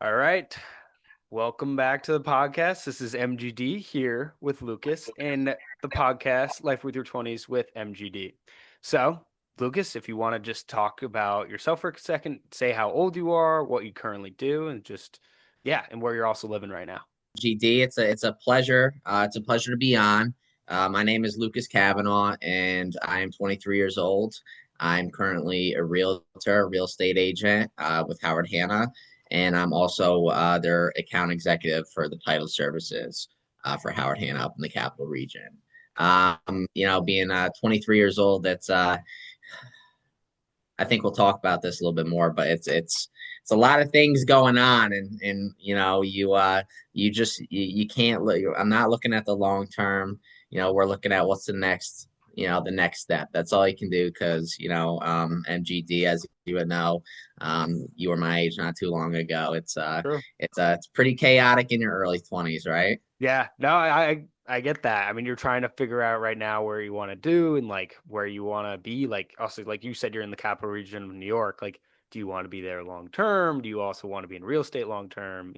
All right. Welcome back to the podcast. This is MGD here with Lucas and the podcast Life with Your 20s with MGD. So, Lucas, if you want to just talk about yourself for a second, say how old you are, what you currently do, and just, yeah, and where you're also living right now. GD. It's a pleasure. It's a pleasure to be on. My name is Lucas Kavanaugh, and I am 23 years old. I'm currently a realtor, a real estate agent with Howard Hanna, and I'm also their account executive for the title services for Howard Hanna up in the capital region. Being 23 years old, that's I think we'll talk about this a little bit more, but it's a lot of things going on, and you can't look. I'm not looking at the long term. We're looking at what's the next step. That's all you can do because MGD, as you would know, you were my age not too long ago. True. It's pretty chaotic in your early 20s, right? Yeah, no, I get that. I mean, you're trying to figure out right now where you want to do and like where you want to be. Like also, like you said, you're in the capital region of New York. Like, do you want to be there long term? Do you also want to be in real estate long term?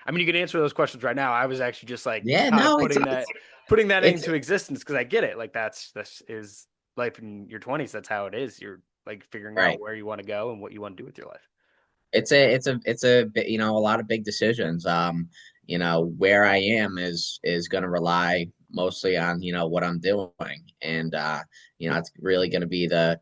I mean, you can answer those questions right now. I was actually just like Yeah, kind of no, putting that it's into existence because I get it. Like that's is life in your 20s. That's how it is. You're like figuring out right. where you want to go and what you want to do with your life. It's a lot of big decisions. Where I am is going to rely mostly on what I'm doing, and it's really going to be the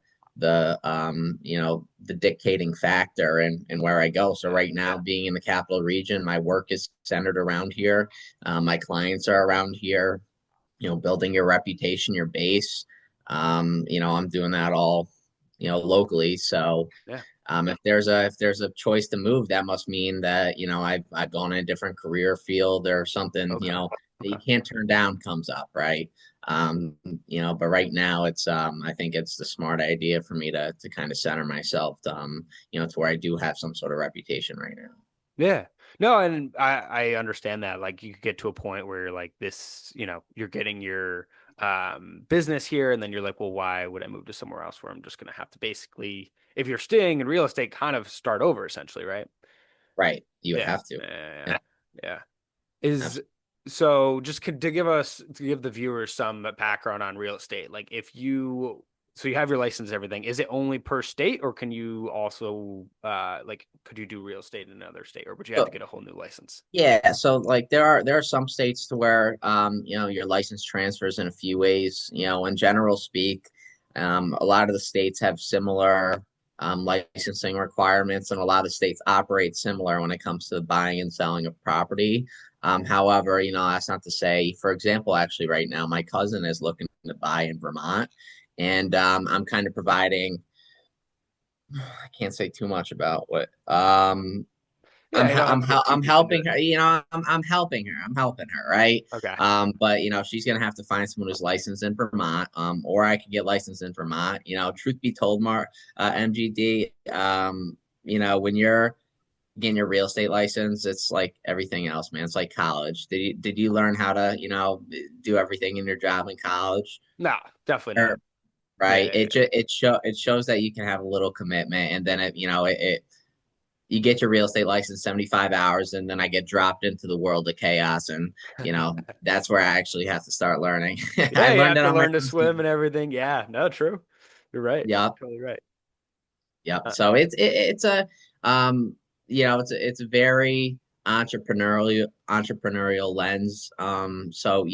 dictating factor and where I go. So Yeah. right now, being in the capital region, my work is centered around here. My clients are around here. Building your reputation, your base. I'm doing that all locally. So Yeah. if there's a choice to move, that must mean that I've gone in a different career field or something Okay. that you Okay. can't turn down comes up, right? But right now I think it's the smart idea for me to kind of center myself, to where I do have some sort of reputation right now. Yeah. No, and I understand that. Like you could get to a point where you're like this, you're getting your business here and then you're like, well, why would I move to somewhere else where I'm just gonna have to basically, if you're staying in real estate, kind of start over essentially, right? Right. You would Yeah. have to. Yeah. Yeah, Yeah. Is absolutely. so just to give the viewers some background on real estate. Like if you so you have your license and everything, is it only per state or can you also like could you do real estate in another state or would you have to So get a whole new license? yeah, so like there are some states to where your license transfers in a few ways. In general speak, a lot of the states have similar licensing requirements, and a lot of states operate similar when it comes to the buying and selling of property. However, that's not to say, for example, actually right now my cousin is looking to buy in Vermont, and I'm kind of providing. I can't say too much about what Yeah, you don't have to get too I'm deep into helping it. her. I'm helping her. I'm helping her, right? Okay. But she's gonna have to find someone who's licensed in Vermont, or I could get licensed in Vermont. Truth be told, MGD, when you're getting your real estate license, it's like everything else, man. It's like college. Did you learn how to do everything in your job in college? No, definitely not. Or right? Yeah, It shows that you can have a little commitment, and then it you get your real estate license 75 hours and then I get dropped into the world of chaos, and that's where I actually have to start learning. I yeah, you learned have it to on my learn to first swim year. and everything. Yeah, no, true. You're right. You're Yep. totally right. Yep. Uh, So it's a it's a very entrepreneurial lens. So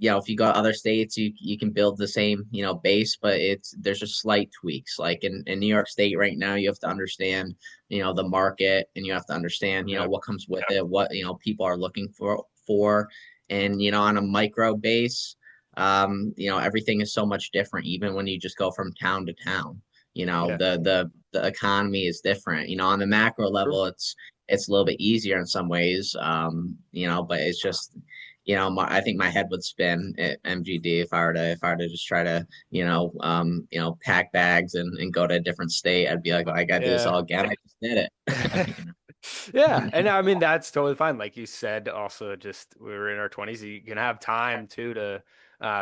if you go to other states, you can build the same base, but there's just slight tweaks. Like in New York State right now, you have to understand the market, and you have to understand yeah, what comes with it, what people are looking for, and on a micro base, everything is so much different. Even when you just go from town to town, yeah, the economy is different. On the macro true. level, it's a little bit easier in some ways, but it's just I think my head would spin at MGD if I were to just try to pack bags and go to a different state. I'd be like, oh, I got to do this Yeah. all again. I just did it. Yeah, and I mean that's totally fine. Like you said, also just we were in our 20s. You can have time too to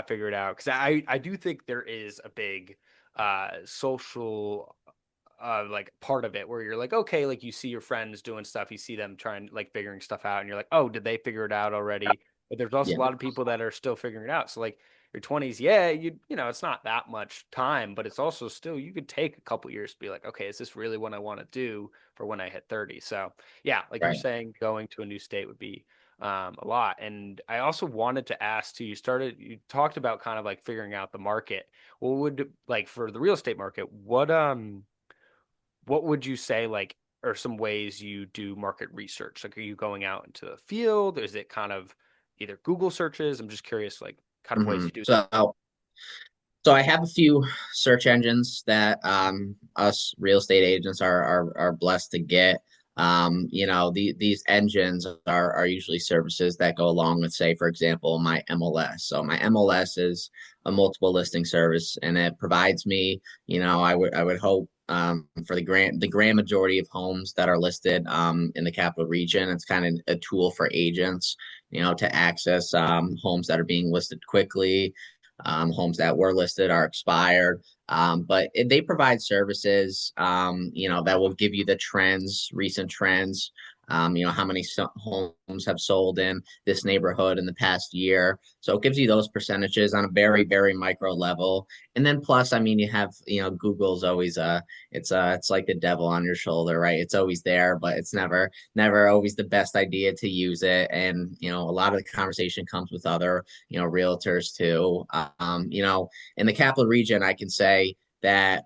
figure it out. Because I do think there is a big social like part of it where you're like, okay, like you see your friends doing stuff, you see them trying like figuring stuff out, and you're like, oh, did they figure it out already? But there's also Yeah, a lot of people that are still figuring it out. So like your 20s, yeah, you know, it's not that much time, but it's also still you could take a couple years to be like, okay, is this really what I want to do for when I hit 30? So yeah, like you're right. saying, going to a new state would be a lot. And I also wanted to ask too, you talked about kind of like figuring out the market. What would like for the real estate market, what would you say like are some ways you do market research? Like, are you going out into the field? Is it kind of either Google searches? I'm just curious, like, kind of ways Hmm. you do that. So I have a few search engines that us real estate agents are blessed to get. These engines are usually services that go along with, say, for example, my MLS. So my MLS is a multiple listing service, and it provides me, I would hope for the grand majority of homes that are listed in the capital region. It's kind of a tool for agents, to access homes that are being listed quickly. Homes that were listed are expired. They provide services, that will give you the trends, recent trends, how many homes have sold in this neighborhood in the past year. So it gives you those percentages on a very, very micro level. And then plus, I mean, you have, Google's always, it's like the devil on your shoulder, right? It's always there, but it's never always the best idea to use it. And, a lot of the conversation comes with other, realtors too. In the capital region, I can say that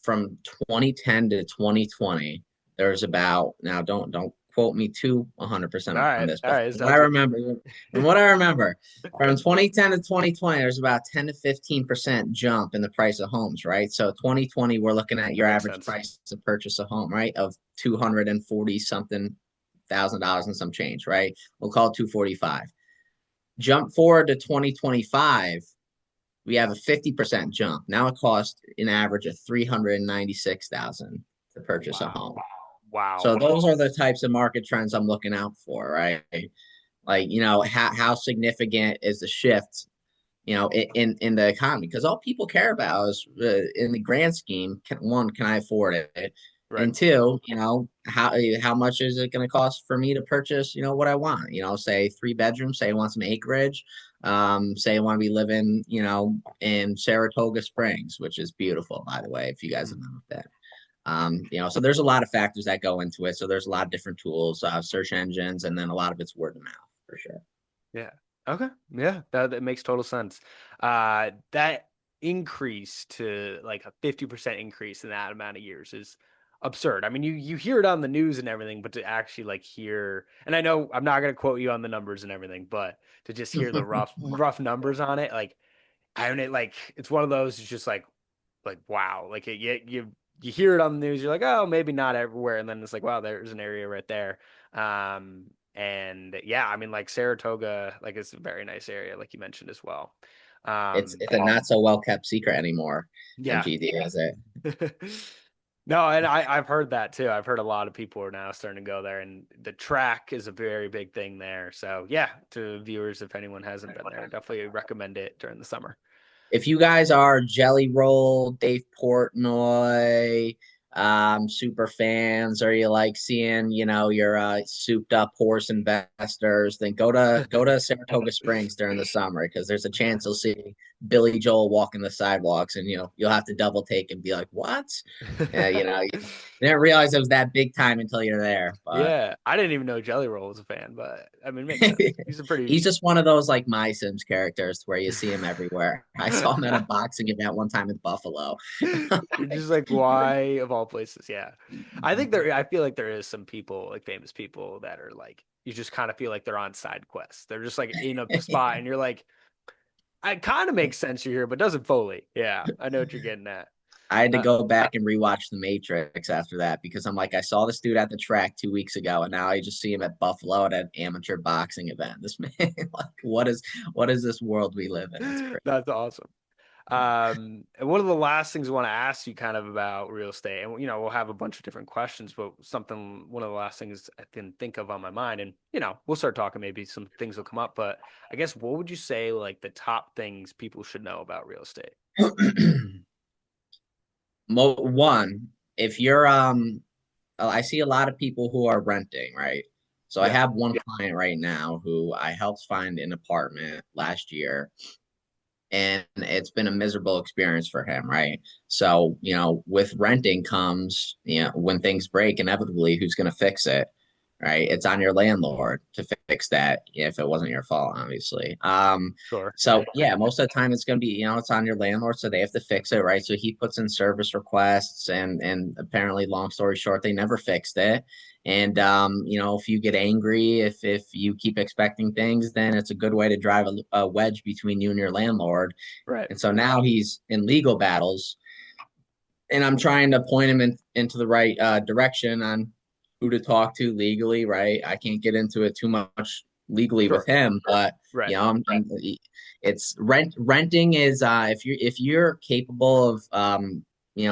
from 2010 to 2020, there's about, now don't quote me to 100% on this, All but right, from what I sounds good. remember, from what I remember, from 2010 to 2020, there's about 10 to 15% jump in the price of homes, right? So 2020, we're looking at That your makes average sense. price to purchase a home, right, of 240 something $1,000 and some change, right? We'll call it 245. Jump forward to 2025, we have a 50% jump. Now it costs an average of 396,000 to purchase a Wow. home. Wow. So those are the types of market trends I'm looking out for, right? Like, how significant is the shift, in the economy? Because all people care about is, in the grand scheme, can I afford it? Right. And two, how much is it going to cost for me to purchase, what I want? Say 3 bedrooms, say I want some acreage, say I want to be living, in Saratoga Springs, which is beautiful, by the way, if you guys have Mhm. known that. So there's a lot of factors that go into it. So there's a lot of different tools, search engines, and then a lot of it's word of mouth for sure. Yeah. Okay. Yeah, that makes total sense. That increase to like a 50% increase in that amount of years is absurd. I mean, you hear it on the news and everything, but to actually like hear, and I know I'm not gonna quote you on the numbers and everything, but to just hear the rough numbers on it, like I mean, like it's one of those. It's just like wow, like you hear it on the news, you're like, oh, maybe not everywhere, and then it's like, wow, there's an area right there. And yeah, I mean, like Saratoga, like it's a very nice area, like you mentioned as well. Um, It's a not so well kept secret anymore. yeah. MGD is it. No, and I've heard that too. I've heard a lot of people are now starting to go there, and the track is a very big thing there. So yeah, to viewers, if anyone hasn't been there, definitely recommend it during the summer. If you guys are Jelly Roll, Dave Portnoy, super fans, or you like seeing, your souped up horse investors, then go to Saratoga Springs during the summer because there's a chance you'll see Billy Joel walking the sidewalks, and you'll have to double take and be like, "What?" You didn't realize it was that big time until you're there, but. Yeah, I didn't even know Jelly Roll was a fan, but I mean, it makes sense. He's a He's pretty. just one of those like My Sims characters where you see him everywhere. I saw him at a boxing event one time in Buffalo. You're just like, why of all places? Yeah, I think there. I feel like there is some people, like famous people, that are like you just kind of feel like they're on side quests. They're just like in a spot, and you're like, it kind of makes sense you're here, but doesn't fully. Yeah, I know what you're getting at. I had to Uh, go back and rewatch The Matrix after that because I'm like, I saw this dude at the track 2 weeks ago, and now I just see him at Buffalo at an amateur boxing event. This man, like, what is this world we live in? It's crazy. that's awesome. And one of the last things I want to ask you kind of about real estate, and we'll have a bunch of different questions, but one of the last things I can think of on my mind, and we'll start talking, maybe some things will come up, but I guess what would you say like the top things people should know about real estate? One, if you're I see a lot of people who are renting, right? So I Yeah, have one client right now who I helped find an apartment last year, and it's been a miserable experience for him, right? So, with renting comes, when things break, inevitably, who's going to fix it, right? It's on your landlord to fix that if it wasn't your fault, obviously. sure. So yeah, most of the time it's going to be, it's on your landlord, so they have to fix it, right? So he puts in service requests, and apparently, long story short, they never fixed it. And if you get angry, if you keep expecting things, then it's a good way to drive a wedge between you and your landlord. Right. And so now he's in legal battles, and I'm trying to point him into the right direction on who to talk to legally. Right, I can't get into it too much legally with Sure. him, but Right. it's renting is if you're capable of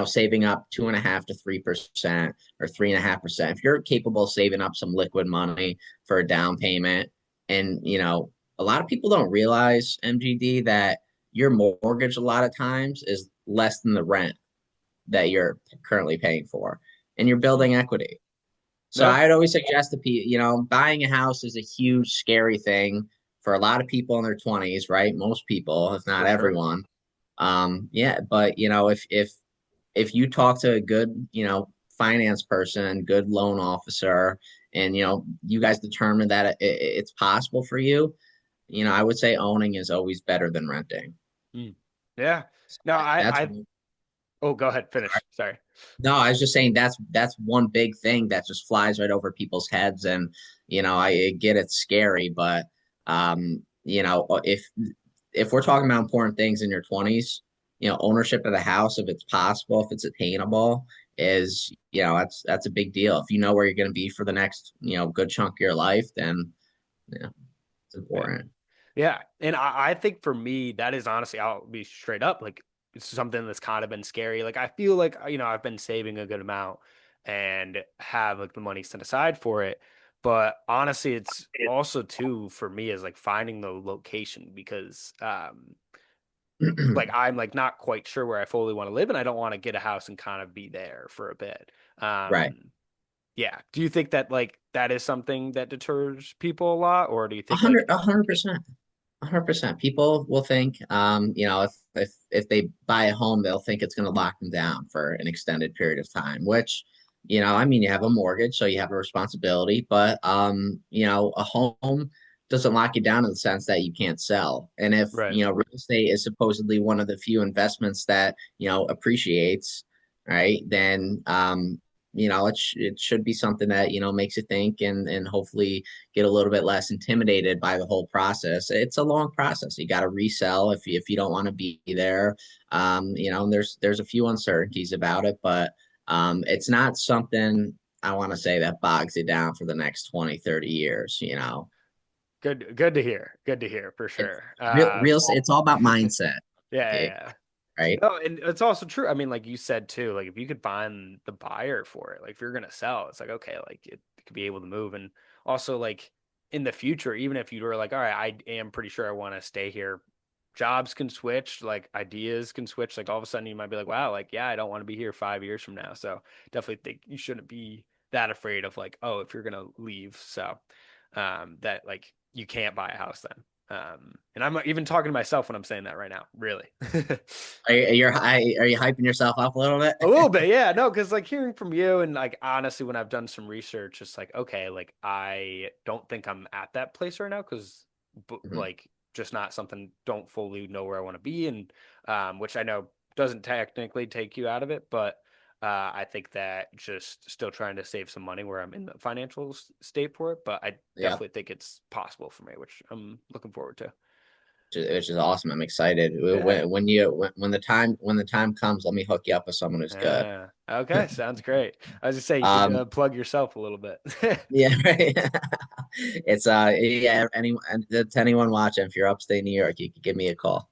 saving up 2.5% to 3% or 3.5%. If you're capable of saving up some liquid money for a down payment, and a lot of people don't realize, MGD, that your mortgage a lot of times is less than the rent that you're currently paying for, and you're Mm. building equity. So No, I'd always suggest to people, buying a house is a huge, scary thing for a lot of people in their 20s, right? Most people, if not for sure. everyone. Yeah, but if you talk to a good, finance person, good loan officer, and you guys determine that it's possible for you, I would say owning is always better than renting. Mm. Yeah. So No, that's oh, go ahead, finish. Sorry. No, I was just saying that's one big thing that just flies right over people's heads, and I get it's scary, but if we're talking about important things in your 20s, ownership of the house, if it's possible, if it's attainable, is that's a big deal. If you know where you're going to be for the next good chunk of your life, then it's Yeah. important. Yeah. And I think for me, that is honestly, I'll be straight up, like it's something that's kind of been scary. Like I feel like, I've been saving a good amount and have like the money set aside for it. But honestly, it's also too for me is like finding the location because like I'm like not quite sure where I fully want to live and I don't want to get a house and kind of be there for a bit. Right. Yeah. Do you think that like that is something that deters people a lot, or do you A think hundred, like 100%. 100%. People will think, if they buy a home, they'll think it's going to lock them down for an extended period of time, which, I mean, you have a mortgage, so you have a responsibility, but, a home doesn't lock you down in the sense that you can't sell. And if, right? real estate is supposedly one of the few investments that, appreciates, right, then, it should be something that, makes you think, and hopefully get a little bit less intimidated by the whole process. It's a long process. You got to resell if you don't want to be there. And there's a few uncertainties about it, but it's not something I want to say that bogs it down for the next 20, 30 years. Good to hear. Good to hear for It's sure. real, it's all about mindset. Yeah, Okay, yeah. right? No, and it's also true. I mean, like you said too, like if you could find the buyer for it, like if you're gonna sell, it's like okay, like it could be able to move. And also like in the future, even if you were like, all right, I am pretty sure I want to stay here, jobs can switch, like ideas can switch. Like all of a sudden you might be like, wow, like yeah, I don't want to be here 5 years from now. So definitely think you shouldn't be that afraid of like, oh, if you're gonna leave. So that like you can't buy a house then. And I'm even talking to myself when I'm saying that right now, really. Are you hyping yourself up a little bit? A little bit, yeah. No, because like hearing from you and like honestly, when I've done some research, it's like, okay, like I don't think I'm at that place right now because Mhm. like just not something, don't fully know where I want to be. And which I know doesn't technically take you out of it, but I think that just still trying to save some money where I'm in the financial state for it. But I Yeah. definitely think it's possible for me, which I'm looking forward to. Which is awesome. I'm excited. Yeah. When the time comes, let me hook you up with someone who's good. Yeah. Okay. Sounds great. I was just saying you could Um, plug yourself a little bit. yeah, right. It's yeah, anyone watching, if you're upstate New York, you can give me a call.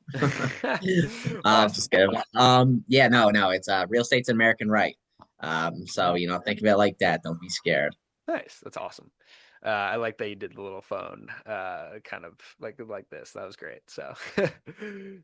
Awesome. Just kidding. Yeah, no, no, it's real estate's American right. So think of it like that. Don't be scared. Nice. That's awesome. I like that you did the little phone, kind of like this. That was great. So,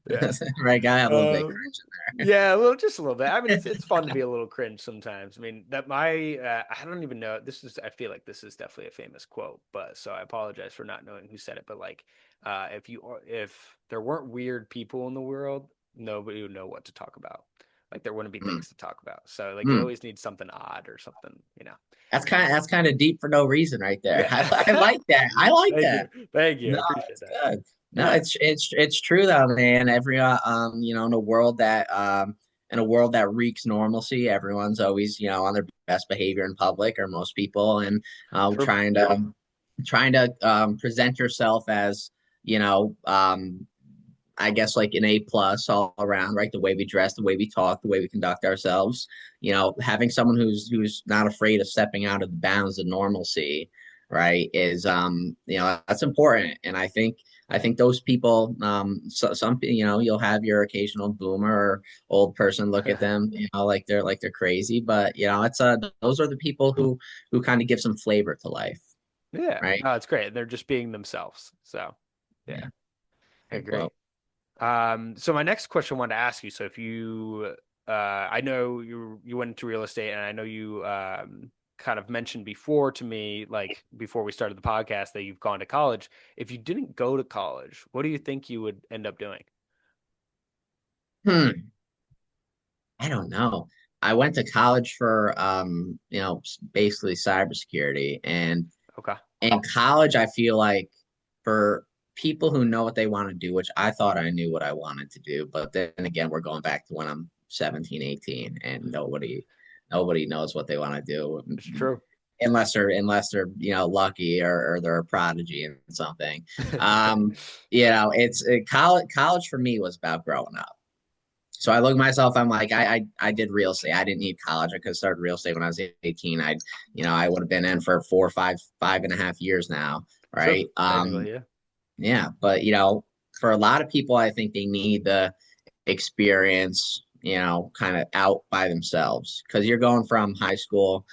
yeah. Right, gotta have a little bit Um, cringe in there. yeah, a little, just a little bit. I mean, it's fun to be a little cringe sometimes. I mean, I don't even know. I feel like this is definitely a famous quote, but so I apologize for not knowing who said it. But like, if there weren't weird people in the world, nobody would know what to talk about. Like, there wouldn't be Mm, things to talk about. So, like, you mm. always need something odd or something, That's kind of deep for no reason right there. I Yeah. like that. I like Thank you. that. Thank you. I No, appreciate it's that. good. No, Yeah. it's true though, man. In a world that reeks normalcy, everyone's always, on their best behavior in public, or most people, and True. trying to present yourself as, you know, I guess like an A plus all around, right? The way we dress, the way we talk, the way we conduct ourselves. Having someone who's not afraid of stepping out of the bounds of normalcy, right, is that's important. And I think those people, some you'll have your occasional boomer or old person look at them, like they're crazy, but it's those are the people who kind of give some flavor to life, Yeah. right? No, it's great. They're just being themselves. So, yeah. Yeah. Okay, Well, great. So my next question I wanted to ask you, so if you I know you went into real estate and I know you kind of mentioned before to me, like before we started the podcast, that you've gone to college. If you didn't go to college, what do you think you would end up doing? hmm. I don't know. I went to college for basically cybersecurity, and Okay. in college I feel like for people who know what they want to do, which I thought I knew what I wanted to do, but then again we're going back to when I'm 17, 18, and nobody knows what they want to do It's true. unless they're lucky, or they're a prodigy in something. It's college for me was about growing up. So I look at myself, I'm like, I did real estate. I didn't need college. I could have started real estate when I was 18. I would have been in for 5.5 years now. True. Right. Technically, yeah. Yeah. But, for a lot of people, I think they need the experience, kind of out by themselves, because you're going from high school,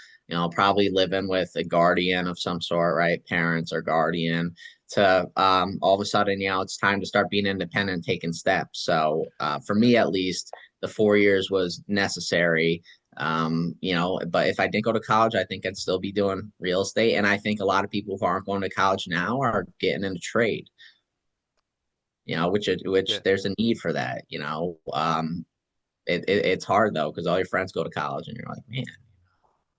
probably living with a guardian of some sort, right? Parents or guardian, to all of a sudden, it's time to start being independent and taking steps. So for Yeah. me, at least, the 4 years was necessary. But if I didn't go to college, I think I'd still be doing real estate. And I think a lot of people who aren't going to college now are getting into trade, which Yeah. there's a need for that. It's hard though, because all your friends go to college and you're like, man.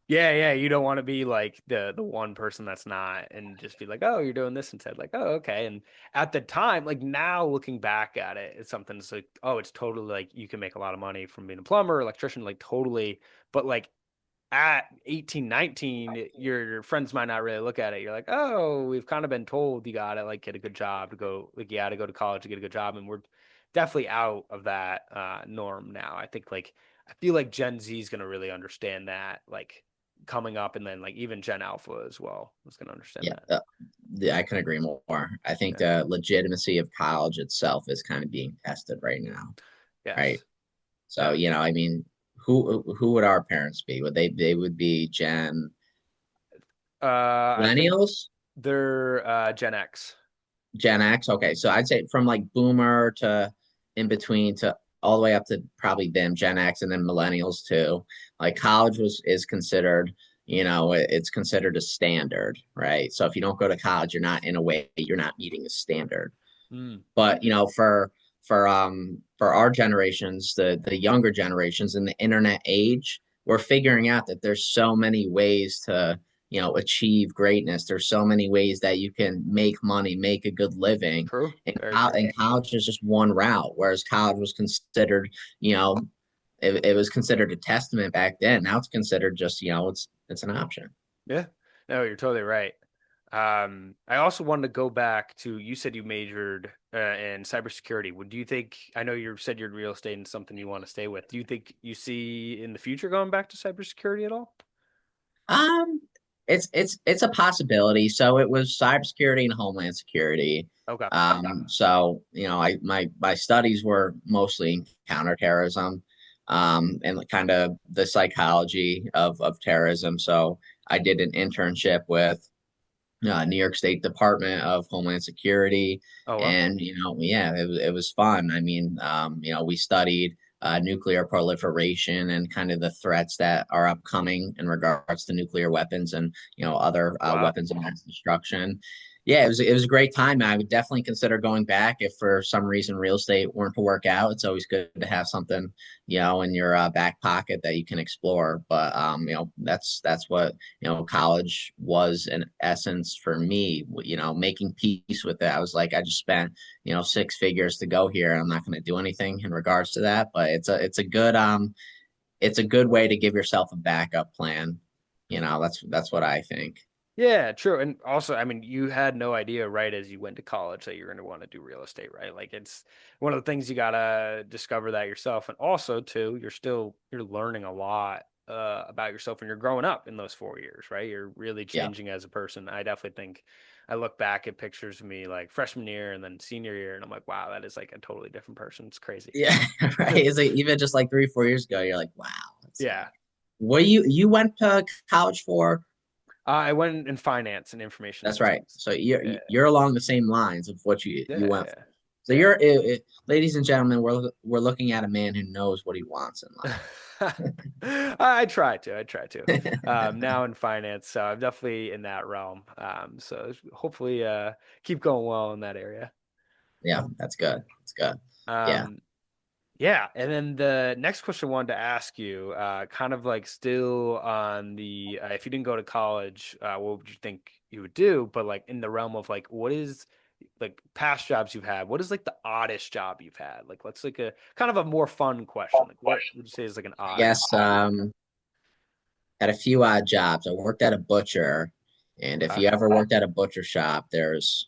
Yeah, yeah, you don't want to be like the one person that's not and just be like, "Oh, you're doing this instead." Like, "Oh, okay." And at the time, like now looking back at it, it's something that's like, "Oh, it's totally like you can make a lot of money from being a plumber, electrician, like totally." But like at 18, 19, your friends might not really look at it. You're like, "Oh, we've kind of been told you gotta like get a good job to go, like you gotta go to college to get a good job." And we're definitely out of that norm now. I think like I feel like Gen Z is gonna really understand that, like coming up, and then like even Gen Alpha as well is gonna understand Yeah, that. I can agree more. I think Yeah. the legitimacy of college itself is kind of being tested right now, right? Yes. So, Yeah. I mean, who would our parents be? They would be I think millennials, they're Gen X. Gen X? Okay, so I'd say from like boomer to in between to all the way up to probably them, Gen X, and then millennials too. Like college is considered, it's considered a standard, right? So if you don't go to college, you're not meeting a standard. Mm, But for our generations, the younger generations in the internet age, we're figuring out that there's so many ways to achieve greatness. There's so many ways that you can make money, make a good living, true. and, Very true. and college is just one route. Whereas college was considered, you know it was considered a testament back then. Now it's considered just, it's an option. Yeah. No, you're totally right. I also wanted to go back to you said you majored in cybersecurity. Would do you think I know you said you're in real estate and something you want to stay with. Do you think you see in the future going back to cybersecurity at all? Um, it's a possibility. So it was cybersecurity and homeland security. Okay. So my studies were mostly in counterterrorism, and kind of the psychology of terrorism. So I did an internship with New York State Department of Homeland Security, Oh well. and yeah, it was fun. I mean, we studied nuclear proliferation and kind of the threats that are upcoming in regards to nuclear weapons and other Wow. weapons of mass destruction. Yeah, it was a great time. I would definitely consider going back if for some reason real estate weren't to work out. It's always good to have something in your back pocket that you can explore. But that's what college was in essence for me, making peace with it. I was like, I just spent, six figures to go here. I'm not going to do anything in regards to that, but it's a good way to give yourself a backup plan. That's what I think. Yeah, true. And also, I mean, you had no idea right as you went to college that you're going to want to do real estate, right? Like it's one of the things you got to discover that yourself. And also, too, you're learning a lot about yourself and you're growing up in those 4 years, right? You're really Yeah. changing as a person. I definitely think I look back at pictures of me like freshman year and then senior year, and I'm like, wow, that is like a totally different person. It's crazy. Yeah. Right. It's like even just like 3, 4 years ago, you're like, wow. Yeah. What you went to college for? I went in finance and information That's right. systems. So you're Yeah. you're along the same lines of what you went for. Yeah. So ladies and gentlemen, we're looking at a man who knows what he wants in Yeah. life. I try to. I try to. Now in finance, so I'm definitely in that realm. So hopefully, keep going well in that area. Yeah, that's good. That's good. Yeah. Um, yeah, and then the next question I wanted to ask you, kind of like still on the if you didn't go to college, what would you think you would do? But like in the realm of like, what is like past jobs you've had? What is like the oddest job you've had? Like, let's like a kind of a more fun question. Like, what would you say is like an I odd? guess had a few odd jobs. I worked at a butcher, and if Okay. you ever worked at a butcher shop, there's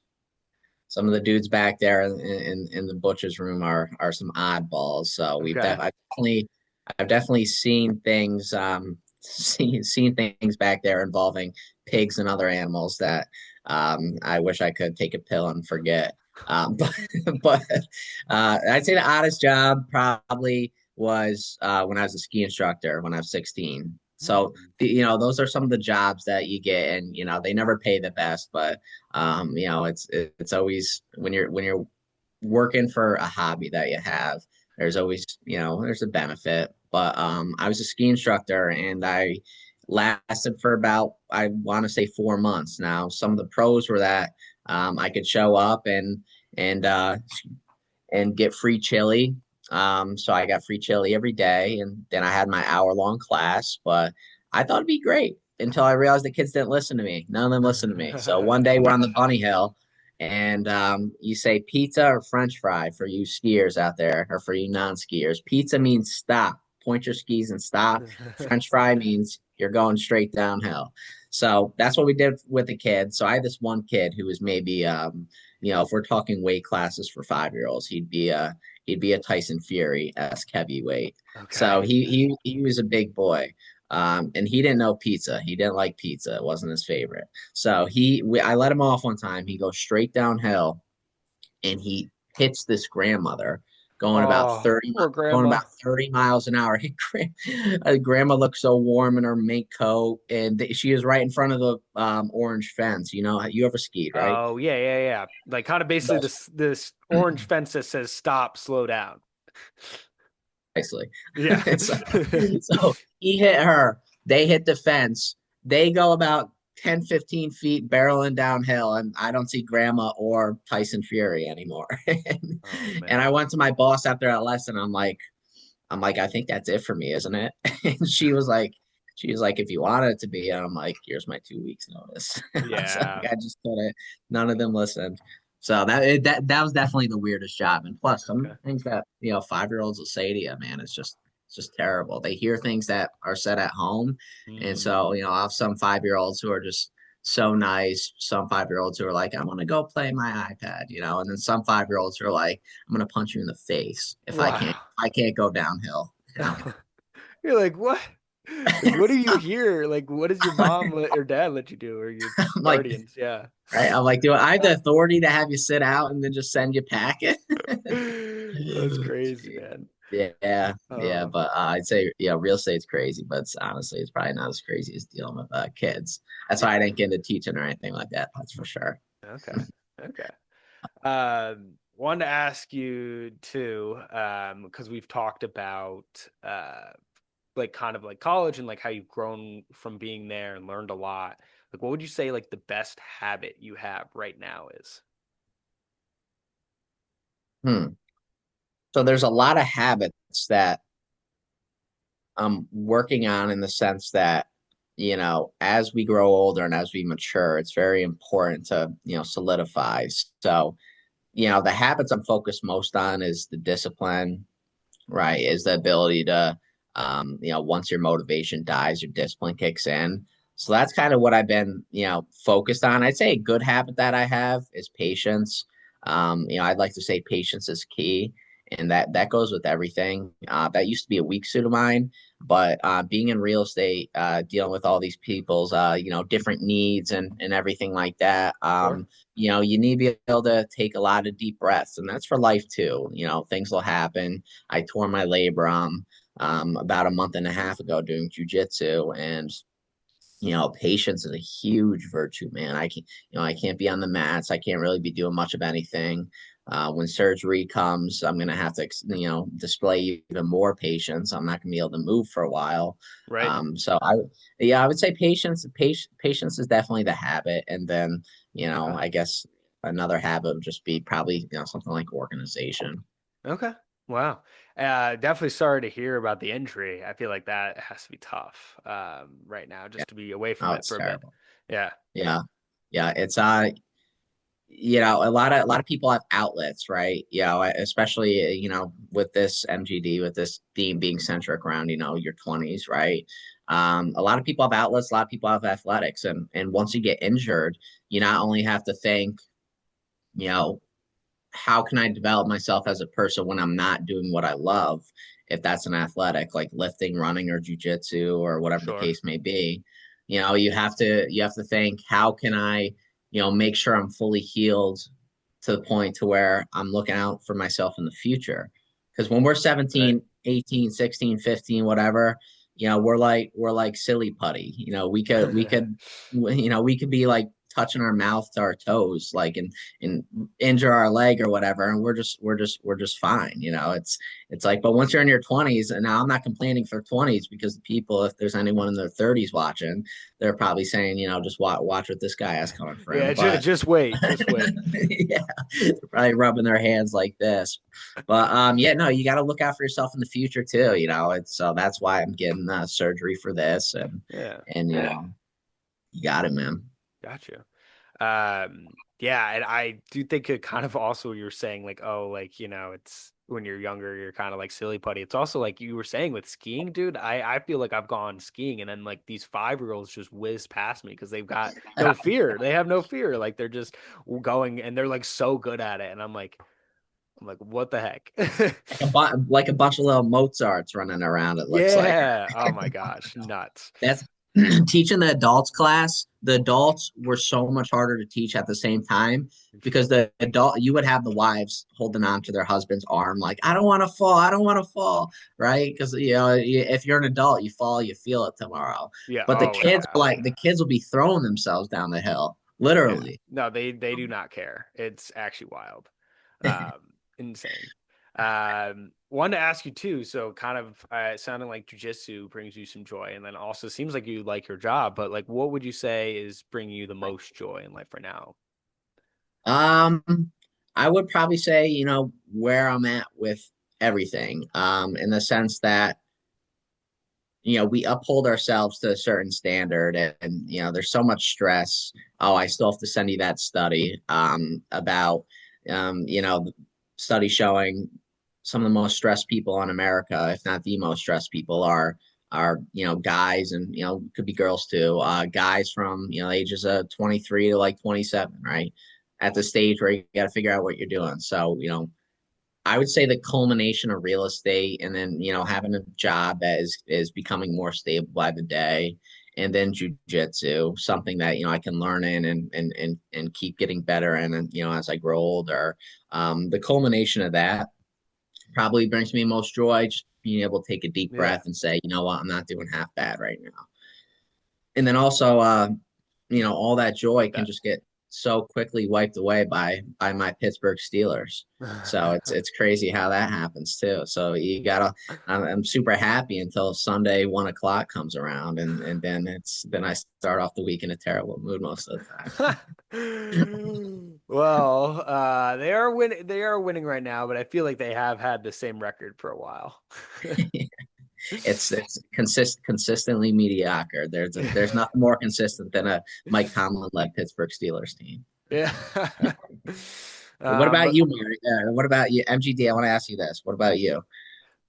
some of the dudes back there in the butcher's room are some oddballs. So Okay. I've definitely seen things seen things back there involving pigs and other animals that I wish I could take a pill and forget. But but I'd say the oddest job probably was when I was a ski instructor when I was 16. So Hmm. those are some of the jobs that you get, and they never pay the best, but it's always when you're working for a hobby that you have, there's always there's a benefit. But I was a ski instructor, and I lasted for about, I want to say, 4 months. Now some of the pros were that I could show up and uh and get free chili. So I got free chili every day, and then I had my hour-long class. But I thought it'd be great until I realized the kids didn't listen to me. None of them listened to me. So one day we're on the bunny hill, and you say pizza or French fry for you skiers out there, or for you non-skiers. Pizza means stop, point your skis and stop. French fry means you're going straight downhill. So that's what we did with the kids. So I had this one kid who was maybe if we're talking weight classes for 5-year-olds, he'd be a Tyson Fury-esque heavyweight. So Okay. he was a big boy. And he didn't know pizza. He didn't like pizza. It wasn't his favorite. So I let him off one time. He goes straight downhill, and he hits this grandmother going about Oh, 30 poor going grandma. about 30 miles an hour. Grandma looked so warm in her mink coat, and she was right in front of the orange fence. You ever skied, right? Oh, yeah, yeah, yeah. Like kind of basically this orange fence that says stop, slow down. Precisely. Yeah. so, so he hit her. They hit the fence. They go about 10, 15 feet barreling downhill, and I don't see Grandma or Tyson Fury anymore. and, Oh and I man. went to my boss after that lesson. I'm like, I think that's it for me, isn't it? And she was like, if you want it to be, and I'm like, here's my 2 weeks notice. I was like, Yeah. I just couldn't. None of them listened. So that was definitely the weirdest job. And plus, some Okay. things that 5-year-olds will say to you, man, it's just terrible. They hear things that are said at home, and Mm. so I have some 5-year-olds who are just so nice. Some 5-year-olds who are like, I'm gonna go play my iPad, and then some 5-year-olds who are like, I'm gonna punch you in the face if I can't Wow. I can't go downhill. And I'm You're like, what? Like, what do you hear? Like, what does your mom let, or dad let you do, or your I'm like, guardians? right? I'm like, do I have the authority to have you sit out and then just send you packing? That's crazy, man. Yeah, yeah, Oh, but I'd say real estate's crazy, but honestly, it's probably not as crazy as dealing with kids. That's why I yeah. didn't get into teaching or anything like that. That's for sure. Okay. Okay. Wanted to ask you too, because we've talked about like kind of like college and like how you've grown from being there and learned a lot. Like, what would you say like the best habit you have right now is? Hmm. So there's a lot of habits that I'm working on in the sense that, as we grow older and as we mature, it's very important to, solidify. So, the habits I'm focused most on is the discipline, right? Is the ability to, once your motivation dies, your discipline kicks in. So that's kind of what I've been, focused on. I'd say a good habit that I have is patience. I'd like to say patience is key, and that goes with everything. That used to be a weak suit of mine, but being in real estate, dealing with all these people's, different needs and everything like that. Sure. You need to be able to take a lot of deep breaths, and that's for life too. Things will happen. I tore my labrum about a month and a half ago doing jujitsu, and patience is a huge virtue, man. I can't be on the mats. I can't really be doing much of anything. When surgery comes, I'm gonna have to, display even more patience. I'm not gonna be able to move for a while. Right. Yeah, I would say patience is definitely the habit, and then, Okay. I guess another habit would just be probably, something like organization. Okay. Wow. Definitely sorry to hear about the injury. I feel like that has to be tough right now, Yeah, just to be away from oh, it it's for a bit. terrible. Yeah. Yeah, yeah, it's a lot of people have outlets, right? Especially with this MGD, with this theme being centric around your 20s, right? A lot of people have outlets, a lot of people have athletics, and once you get injured, you not only have to think, you know how can I develop myself as a person when I'm not doing what I love? If that's an athletic like lifting, running, or jujitsu, or whatever the Sure. case may be, you have to think, how can I, make sure I'm fully healed to the point to where I'm looking out for myself in the future. Because when we're Right. 17, 18, 16, 15, whatever, we're like silly putty. We could be like touching our mouth to our toes, like and injure our leg or whatever, and we're just fine. It's like, but once you're in your 20s, and now I'm not complaining for 20s, because the people, if there's anyone in their 30s watching, they're probably saying, just watch what this guy has coming for Yeah, him. But just wait, just wait. yeah, they're probably rubbing their hands like this. But yeah, no, you got to look out for yourself in the future too. It's so that's why I'm getting surgery for this, Yeah, and you got it, man. gotcha. Yeah, and I do think it kind of also you're saying like, oh, like, it's when you're younger, you're kind of like silly putty. It's also like you were saying with skiing, dude. I feel like I've gone skiing and then like these 5-year-olds just whiz past me because they've got no fear. They have no fear. Like they're just going and they're like so good at it. And I'm like, what the heck? Like a bunch of little Mozarts running around, it looks like. Yeah. Oh my gosh, nuts. That's teaching the adults class. The adults were so much harder to teach at the same time, because you would have the wives holding on to their husband's arm, like, I don't want to fall, I don't want to fall, right? Because if you're an adult, you fall, you feel it tomorrow. Yeah. But the Oh kids yeah. are like, the kids will be throwing themselves down the hill, Yeah. literally. No, they do not care. It's actually wild. Insane. Wanted to ask you too. So kind of sounding like jujitsu brings you some joy, and then also seems like you like your job. But like, what would you say is bringing you the most joy in life right now? Um, I would probably say, where I'm at with everything, in the sense that we uphold ourselves to a certain standard, and there's so much stress. Oh, I still have to send you that study about study showing some of the most stressed people in America, if not the most stressed people, are guys, and could be girls too, guys from ages of 23 to like 27, right, at the stage where you got to figure out what you're doing. So I would say the culmination of real estate, and then having a job that is becoming more stable by the day, and then jujitsu, something that I can learn in, and keep getting better in, and as I grow older. The culmination of that Probably brings me most joy, just being able to take a deep Yeah. breath and say, you know what, I'm not doing half bad right now. And then also, all that joy Like can that. just get so quickly wiped away by my Pittsburgh Steelers. So it's crazy how that happens too. So you gotta, I'm super happy until Sunday 1 o'clock comes around, and then I start off the week in a terrible mood most of the Well, they are winning right now, but I feel like they have had the same record for a while. time. It's consistently mediocre. There's nothing more consistent than a Mike Tomlin led Pittsburgh Steelers team. Yeah. What about But you, Mary? What about you, MGD? I want to ask you this. What about you?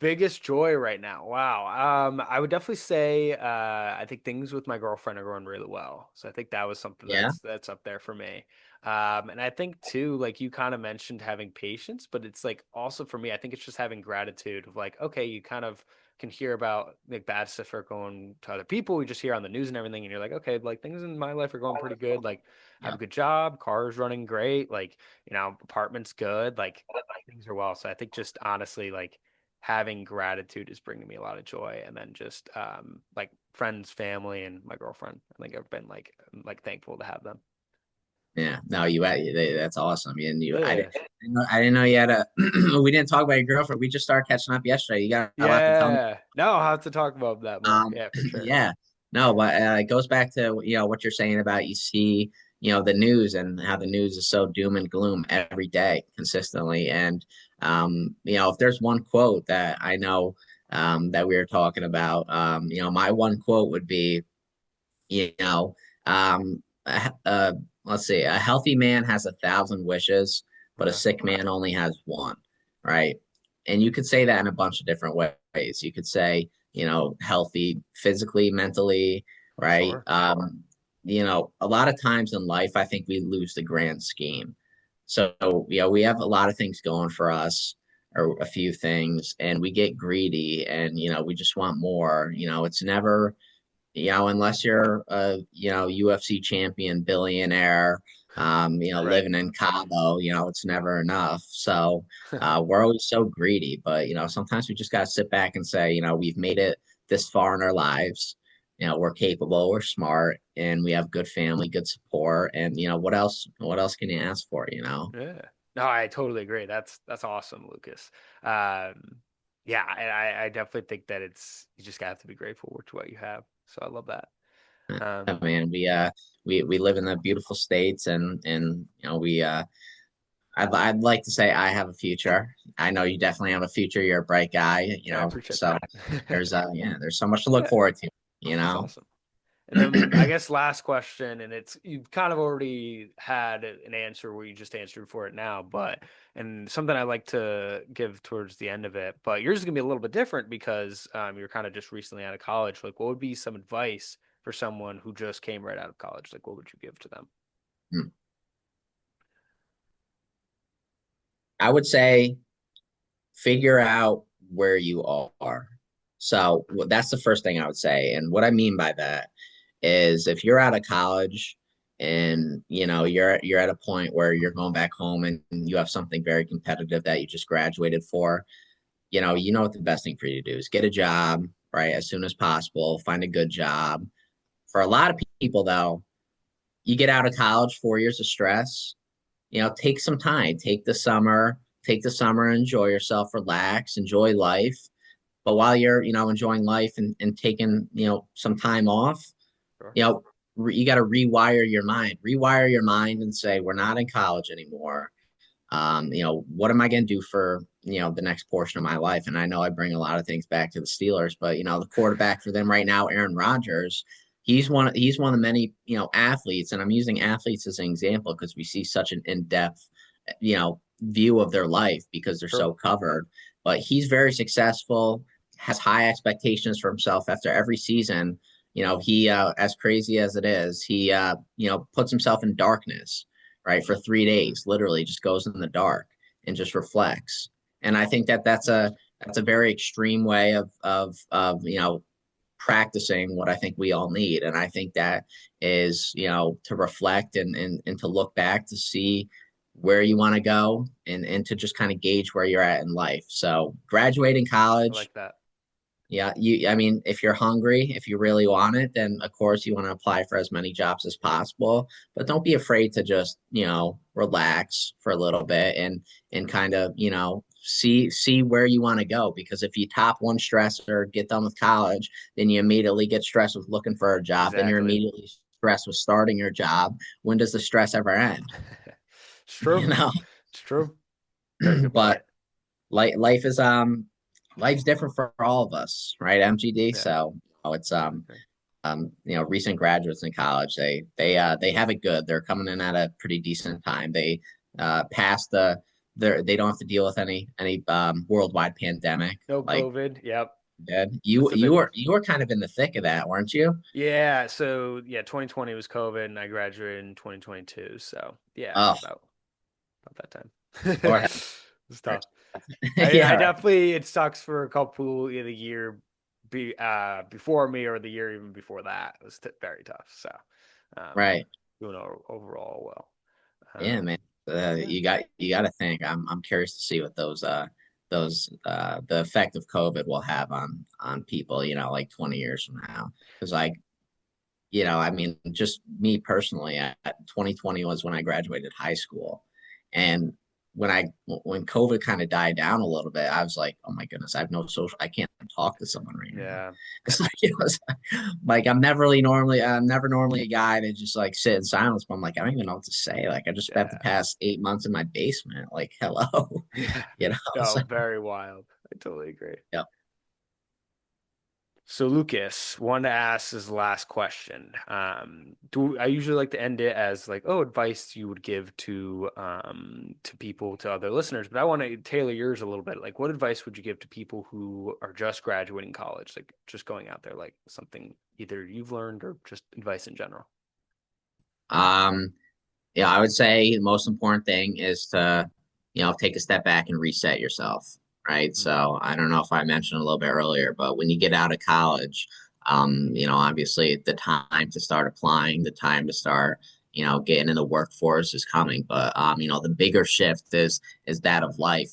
biggest joy right now. Wow. I would definitely say I think things with my girlfriend are going really well. So I think that was something Yeah, that's up there for me. And I think too, like you kind of mentioned having patience, but it's like also for me, I think it's just having gratitude of like, okay, you kind of can hear about like bad stuff are going to other people. We just hear on the news and everything, and you're like, okay, like things in my life are going pretty good. Like I have yeah, a good job, car's running great, like, apartment's good, like things are well. So I think just honestly, like having gratitude is bringing me a lot of joy, and then just like friends, family, and my girlfriend, I think I've been like thankful to have them. yeah. No, that's awesome. And Yeah. I didn't know you had a. We didn't talk about your girlfriend. We just started catching up yesterday. You got a lot to tell me. Yeah, no, I'll have to talk about that more. Yeah, for sure. Yeah, no, but it goes back to what you're saying about you see the news and how the news is so doom and gloom every day consistently. And if there's one quote that I know that we were talking about, my one quote would be, you know, let's see, a healthy man has 1,000 wishes, but a Yeah, sick man only has one, right? And you could say that in a bunch of different ways. You could say, healthy physically, mentally, for right? sure. A lot of times in life, I think we lose the grand scheme. So, we have a lot of things going for us, or a few things, and we get greedy, and, we just want more. It's never unless you're a, UFC champion, billionaire, Right. living in Cabo, it's never enough. So we're always so greedy, but, sometimes we just got to sit back and say, we've made it this far in our lives. We're capable, we're smart, and we have good family, good support. And, what else can you ask for? Yeah. No, I totally agree. That's awesome, Lucas. Yeah, I definitely think that it's you just have to be grateful to what you have. So I love that. Oh, Um, man, we live in the beautiful states, and we I'd like to say I have a future. I know you definitely have a future. You're a bright guy, I appreciate so that. there's so much to look Yeah, forward to. that's awesome. And then I guess last question, and it's you've kind of already had an answer where you just answered for it now, but and something I like to give towards the end of it, but yours is gonna be a little bit different because you're kind of just recently out of college. Like, what would be some advice for someone who just came right out of college? Like, what would you give to them? Hmm. I would say figure out where you are. So that's the first thing I would say. And what I mean by that is if you're out of college and you're at a point where you're going back home and you have something very competitive that you just graduated for, you know what the best thing for you to do is get a job, right, as soon as possible, find a good job. For a lot of people, though, you get out of college, 4 years of stress, take some time, take the summer, enjoy yourself, relax, enjoy life. But while you're, enjoying life and taking, some time off, Sure. you got to rewire your mind and say, we're not in college anymore. What am I going to do for, the next portion of my life? And I know I bring a lot of things back to the Steelers, but, the quarterback for them right now, Aaron Rodgers, he's one of the many, athletes. And I'm using athletes as an example because we see such an in-depth, view of their life because they're Sure. so covered. But he's very successful, has high expectations for himself after every season. He, as crazy as it is, he, puts himself in darkness, right, for 3 days, literally just goes in the dark and just reflects. And I think that Interesting. that's a very extreme way of practicing what I think we all need. And I think that is, to reflect and to look back to see where you want to go and to just kind of gauge where you're at in life. So graduating I college, like that. yeah, I mean, if you're hungry, if you really want it, then of course you want to apply for as many jobs as possible. But don't be afraid to just, relax for a little bit and kind of, see where you want to go. Because if you top one stressor, get done with college, then you immediately get stressed with looking for a job, then you're Exactly. immediately stressed with starting your job. When does the stress ever end? It's You true. know? It's true. Very good point. But life is life's different for all of us, right, MGD? Yeah, So it's totally agree. recent graduates in college, they have it good. They're coming in at a pretty decent time. They passed they don't have to deal with any worldwide pandemic No like COVID. Yep. did. That's You the big you one. were you were kind of in the thick of that, weren't you? Yeah. So yeah, 2020 was COVID and I graduated in 2022. So yeah, Oh, about that time. Lord have It's tough. mercy. I Yeah, right. definitely it sucks for a couple in the year before me or the year even before that. It was very tough. So um Right. doing overall well. Yeah, man. Yeah. You got to think. I'm curious to see what those the effect of COVID will have on people, like 20 years from now. Because like, I mean, just me personally, 2020 was when I graduated high school, and when COVID kind of died down a little bit, I was like, oh my goodness, I can't talk to someone right now. Yeah. It's like it was like I'm never normally a guy to just like sit in silence, but I'm like, I don't even know what to say. Like I just spent the Yeah. past 8 months in my basement. Like, hello, Yeah. So, No, very wild. I totally agree. yeah. So Lucas, wanted to ask this last question. Do I usually like to end it as like, oh, advice you would give to people, to other listeners, but I want to tailor yours a little bit. Like, what advice would you give to people who are just graduating college, like just going out there, like something either you've learned or just advice in general? Um, yeah, I would say the most important thing is to, take a step back and reset yourself, right? Mm, So I don't know if I mentioned a little bit earlier, but when you get out of college, obviously the time to start applying, the time to start, getting in the workforce is coming. But the bigger shift is that of life,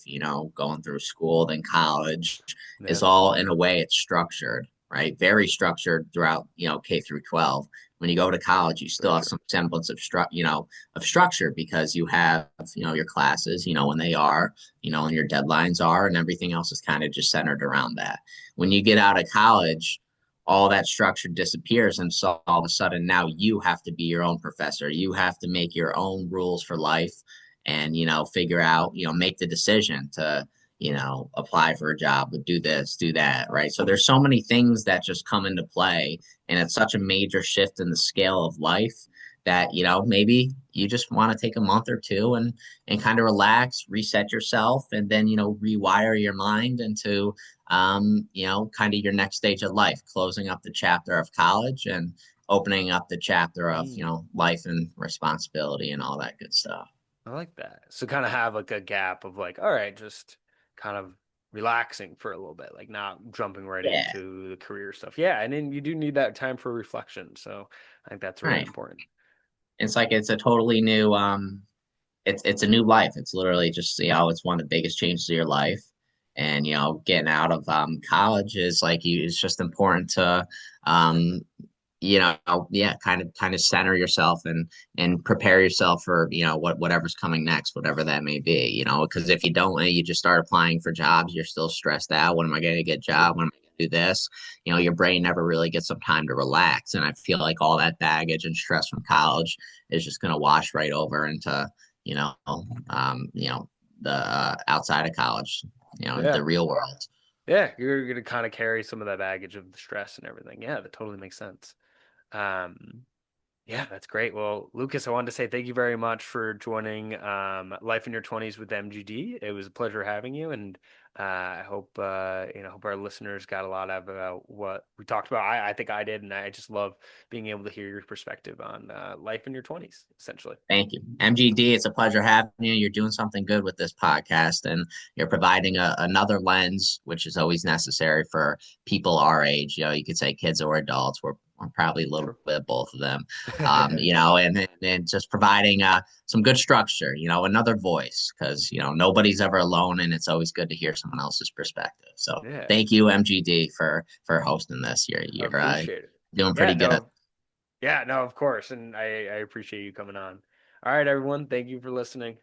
going through school, then college yeah, is all in a way it's structured, right? Very structured throughout, K through 12. When you go to college, you still very have true. some semblance of structure because you have, your classes, when they are, and your deadlines are, and everything else is kind of just centered around that. When you get out of college, all that structure disappears. And so all of a sudden now you have to be your own professor. You have to make your own rules for life and, figure out, make the decision to, apply for a job, do this, do that, right? So there's so many things that just come into play and it's such a major shift in the scale of life that maybe you just want to take a month or two and kind of relax, reset yourself, and then rewire your mind into kind of your next stage of life, closing up the chapter of college and opening up the chapter of Mm, life and responsibility and all that good stuff. I like that. So kind of have like a gap of like, all right, just kind of relaxing for a little bit, like not jumping right Yeah, into the career stuff. Yeah, and then you do need that time for reflection. So I think that's really right. important. It's like it's a totally new it's a new life. It's literally just it's one of the biggest changes of your life. And getting out of college is like it's just important to um yeah, kind of center yourself and prepare yourself for whatever's coming next, whatever that may be. Because if you don't, and you just start applying for jobs, you're still stressed out. When am I going to get a True. job? When am I going to do this? Your brain never really gets some time to relax. And I feel like all that baggage and stress from college is just going to wash right over into you know the outside of college, the Yeah. real world. Yeah. You're gonna kind of carry some of that baggage of the stress and everything. Yeah, that totally makes sense. Um, Yeah, that's great. Well, Lucas, I wanted to say thank you very much for joining Life in Your 20s with MGD. It was a pleasure having you, and I hope hope our listeners got a lot out of what we talked about. I think I did, and I just love being able to hear your perspective on life in your 20s, essentially. Thank you. MGD, it's a pleasure having you. You're doing something good with this podcast and you're providing another lens, which is always necessary for people our age. You could say kids or adults. or probably a little True. bit of both of them. And just providing some good structure, another voice, because nobody's ever alone, and it's always good to hear someone else's perspective. So Yeah, thank you, MGD, for hosting this. I You're appreciate it. doing Yeah, pretty good. no, yeah, no, of course. And I appreciate you coming on. All right, everyone. Thank you for listening.